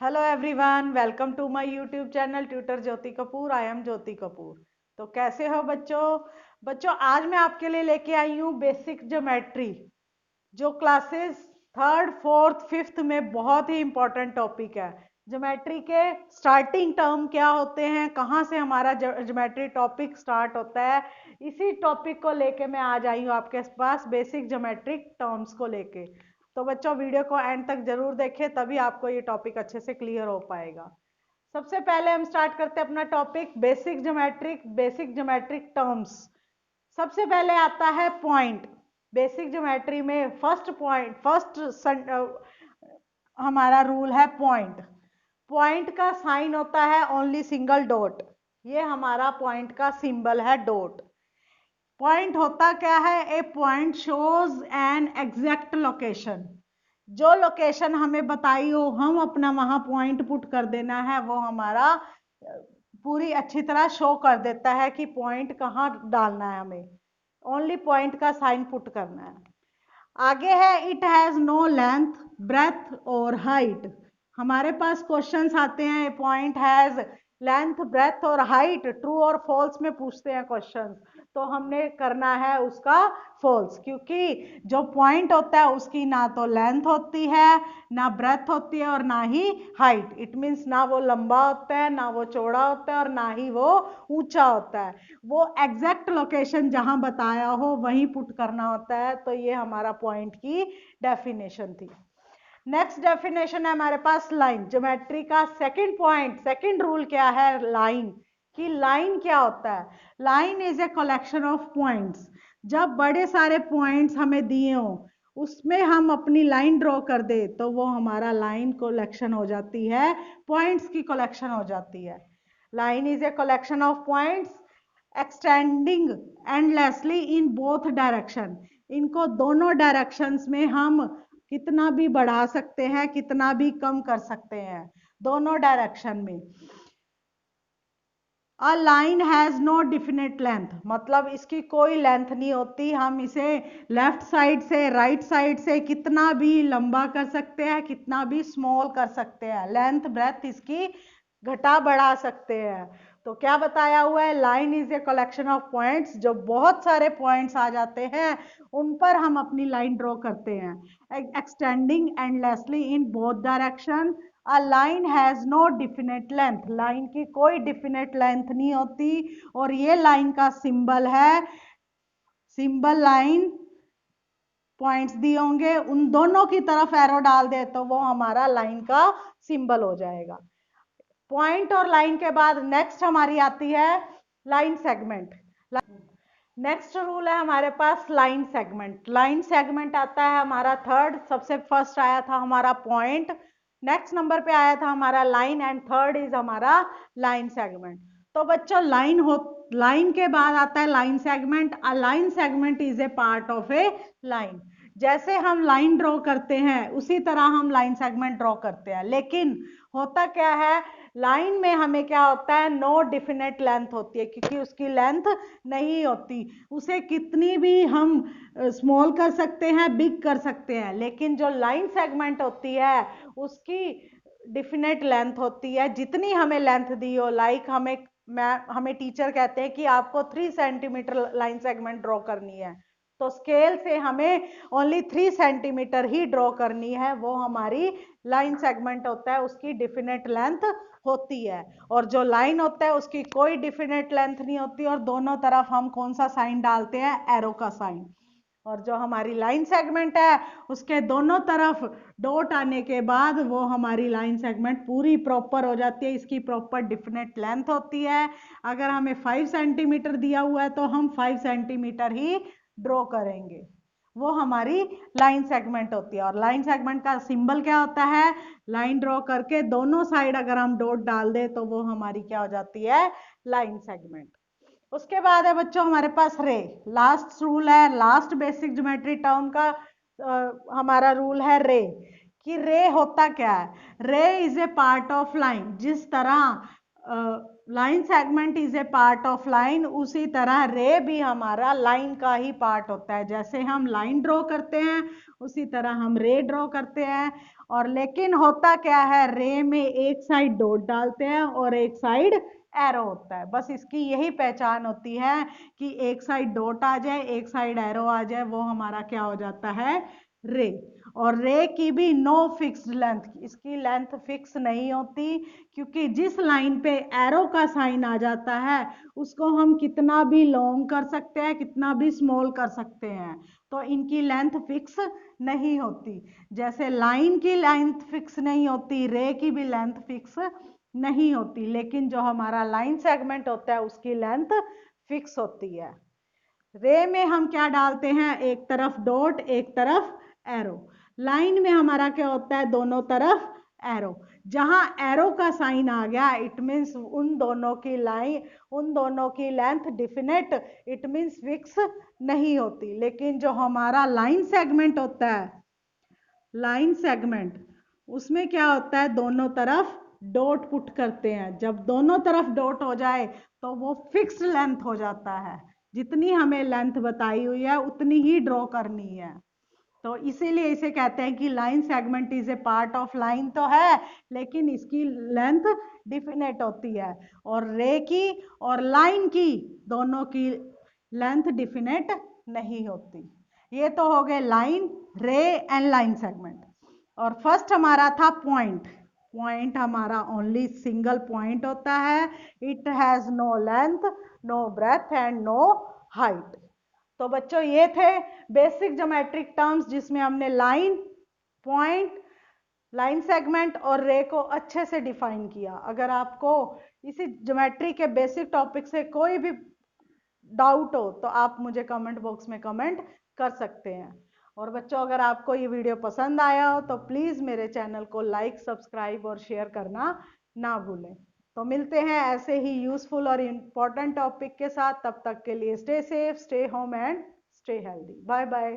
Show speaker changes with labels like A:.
A: Hello everyone, welcome to my YouTube channel tutor Jyoti Kapoor. I am Jyoti Kapoor. तो कैसे हो बच्चों आज मैं आपके लिए लेके आई हूँ बेसिक ज्योमेट्री, जो क्लासेस थर्ड फोर्थ फिफ्थ में बहुत ही इंपॉर्टेंट टॉपिक है। ज्योमेट्री के स्टार्टिंग टर्म क्या होते हैं, कहाँ से हमारा ज्योमेट्री टॉपिक स्टार्ट होता है, इसी टॉपिक को लेके मैं आज आई हूँ आपके पास, बेसिक ज्योमेट्रिक टर्म्स को लेके। तो बच्चों वीडियो को एंड तक जरूर देखें, तभी आपको ये टॉपिक अच्छे से क्लियर हो पाएगा। सबसे पहले हम स्टार्ट करते हैं अपना टॉपिक बेसिक ज्योमेट्रिक टर्म्स। सबसे पहले आता है पॉइंट। बेसिक ज्योमेट्री में फर्स्ट हमारा रूल है पॉइंट। पॉइंट का साइन होता है ओनली सिंगल डॉट। ये हमारा पॉइंट का सिंबल है डॉट। पॉइंट होता क्या है? A point shows an exact location. जो लोकेशन हमें बताई हो हम अपना वहां पॉइंट पुट कर देना है, वो हमारा पूरी अच्छी तरह शो कर देता है कि पॉइंट कहाँ डालना है। हमें ओनली पॉइंट का साइन पुट करना है। आगे है it has no length, breadth और हाइट। हमारे पास क्वेश्चंस आते हैं पॉइंट हैज लेंथ, ब्रेथ और हाइट, ट्रू और फॉल्स में पूछते हैं क्वेश्चंस। तो हमने करना है उसका फॉल्स, क्योंकि जो पॉइंट होता है उसकी ना तो लेंथ होती है, ना ब्रेथ होती है और ना ही हाइट। इट मीन्स ना वो लंबा होता है, ना वो चौड़ा होता है और ना ही वो ऊंचा होता है। वो एग्जैक्ट लोकेशन जहां बताया हो वहीं पुट करना होता है। तो ये हमारा पॉइंट की डेफिनेशन थी। नेक्स्ट डेफिनेशन है हमारे पास लाइन। ज्योमेट्री का सेकंड पॉइंट, सेकंड रूल क्या है? लाइन। कि लाइन क्या होता है? Line is a collection of points. जब बड़े सारे पॉइंट्स हमें दिए हो, उसमें हम अपनी लाइन ड्रॉ कर दे, तो वो हमारा लाइन कलेक्शन हो जाती है, पॉइंट्स की कलेक्शन हो जाती है। Line is a collection of points extending endlessly in both direction. इनको दोनों डायरेक्शंस में हम कितना भी बढ़ा सकते हैं, कितना भी कम कर सकते हैं, दोनों डायरेक्शन में। A line has no definite length, मतलब इसकी कोई लेंथ नहीं होती। हम इसे लेफ्ट साइड से राइट साइड से कितना भी लंबा कर सकते हैं, कितना भी स्मॉल कर सकते हैं, लेंथ ब्रेथ इसकी घटा बढ़ा सकते हैं। तो क्या बताया हुआ है? Line is a collection of points. जो बहुत सारे पॉइंट्स आ जाते हैं उन पर हम अपनी लाइन ड्रॉ करते हैं, extending endlessly in both direction. A line has no definite length, line की कोई डिफिनेट लेंथ नहीं होती। और ये लाइन का सिंबल है, सिंबल लाइन पॉइंट्स दिए होंगे, उन दोनों की तरफ एरो डाल दे तो वो हमारा लाइन का सिंबल हो जाएगा। पॉइंट और लाइन के बाद नेक्स्ट हमारी आती है लाइन सेगमेंट। नेक्स्ट रूल है हमारे पास लाइन सेगमेंट। लाइन सेगमेंट आता है हमारा थर्ड। सबसे फर्स्ट आया था हमारा पॉइंट, नेक्स्ट नंबर पे आया था हमारा लाइन एंड थर्ड इज हमारा लाइन सेगमेंट। तो बच्चों लाइन के बाद आता है line segment. A line segment is a part of A line. जैसे हम लाइन ड्रॉ करते हैं उसी तरह हम लाइन सेगमेंट ड्रॉ करते हैं, लेकिन होता क्या है, लाइन में हमें क्या होता है, नो डिफिनेट लेंथ होती है, क्योंकि उसकी लेंथ नहीं होती। उसे कितनी भी हम स्मॉल कर सकते हैं, बिग कर सकते हैं, लेकिन जो लाइन सेगमेंट होती है उसकी डिफिनेट लेंथ होती है। जितनी हमें लेंथ दी हो, लाइक हमें टीचर कहते हैं कि आपको 3 सेंटीमीटर लाइन सेगमेंट ड्रॉ करनी है, तो स्केल से हमें ओनली 3 सेंटीमीटर ही ड्रॉ करनी है, वो हमारी लाइन सेगमेंट होता है, उसकी डिफिनेट लेंथ होती है। और जो लाइन होता है उसकी कोई डिफिनेट लेंथ नहीं होती, और दोनों तरफ हम कौन सा साइन डालते हैं? एरो का साइन। और जो हमारी लाइन सेगमेंट है उसके दोनों तरफ डॉट आने के बाद वो हमारी लाइन सेगमेंट पूरी प्रॉपर हो जाती है, इसकी प्रॉपर डिफिनेट लेंथ होती है। अगर हमें 5 सेंटीमीटर दिया हुआ है तो हम 5 सेंटीमीटर ही ड्रॉ करेंगे, वो हमारी लाइन सेगमेंट होती है। और लाइन सेगमेंट का सिंबल क्या होता है? लाइन ड्रॉ करके दोनों साइड अगर हम डॉट डाल दे तो वो हमारी क्या हो जाती है? Line segment. उसके बाद है बच्चों हमारे पास रे। लास्ट रूल है, लास्ट बेसिक ज्योमेट्री टर्म का हमारा रूल है रे। कि रे होता क्या है? रे is a part of line. जिस तरह line segment is a part of line, उसी तरह रे भी हमारा लाइन का ही पार्ट होता है। जैसे हम लाइन ड्रॉ करते हैं उसी तरह हम रे ड्रॉ करते हैं। और लेकिन होता क्या है, रे में एक साइड डॉट डालते हैं और एक साइड एरो होता है। बस इसकी यही पहचान होती है कि एक साइड डॉट आ जाए एक साइड एरो आ जाए, वो हमारा क्या हो जाता है, रे। और रे की भी नो फिक्स्ड लेंथ, इसकी लेंथ फिक्स नहीं होती, क्योंकि जिस लाइन पे एरो का साइन आ जाता है उसको हम कितना भी लॉन्ग कर सकते हैं कितना भी स्मॉल कर सकते हैं, तो इनकी लेंथ फिक्स नहीं होती। जैसे लाइन की लेंथ फिक्स नहीं होती, रे की भी लेंथ फिक्स नहीं होती, लेकिन जो हमारा लाइन सेगमेंट होता है उसकी लेंथ फिक्स होती है। रे में हम क्या डालते हैं, एक तरफ डॉट एक तरफ एरो। लाइन में हमारा क्या होता है, दोनों तरफ एरो। जहां एरो का साइन आ गया इट मीन्स उन दोनों की लाइन, उन दोनों की length definite, it means fix नहीं होती। लेकिन जो हमारा लाइन सेगमेंट होता है, लाइन सेगमेंट, उसमें क्या होता है, दोनों तरफ डॉट पुट करते हैं। जब दोनों तरफ डॉट हो जाए तो वो फिक्स्ड लेंथ हो जाता है, जितनी हमें लेंथ बताई हुई है उतनी ही ड्रॉ करनी है। तो इसीलिए इसे कहते हैं कि line segment is a part of line तो है, लेकिन इसकी लेंथ डिफिनेट होती है। और रे की और लाइन की दोनों की लेंथ डिफिनेट नहीं होती। ये तो हो गए line, ray and line segment. और फर्स्ट हमारा था पॉइंट। पॉइंट हमारा ओनली सिंगल पॉइंट होता है, it has no length, no breadth and no height. तो बच्चों ये थे बेसिक ज्योमेट्रिक टर्म्स जिसमें हमने लाइन, पॉइंट, लाइन सेगमेंट और रे को अच्छे से डिफाइन किया। अगर आपको इसी ज्योमेट्री के बेसिक टॉपिक से कोई भी डाउट हो तो आप मुझे कमेंट बॉक्स में कमेंट कर सकते हैं। और बच्चों अगर आपको ये वीडियो पसंद आया हो तो प्लीज़ मेरे चैनल को लाइक, सब्सक्राइब और शेयर करना ना भूलें। तो मिलते हैं ऐसे ही यूजफुल और इम्पोर्टेंट टॉपिक के साथ। तब तक के लिए stay safe, stay home and stay healthy. Bye bye.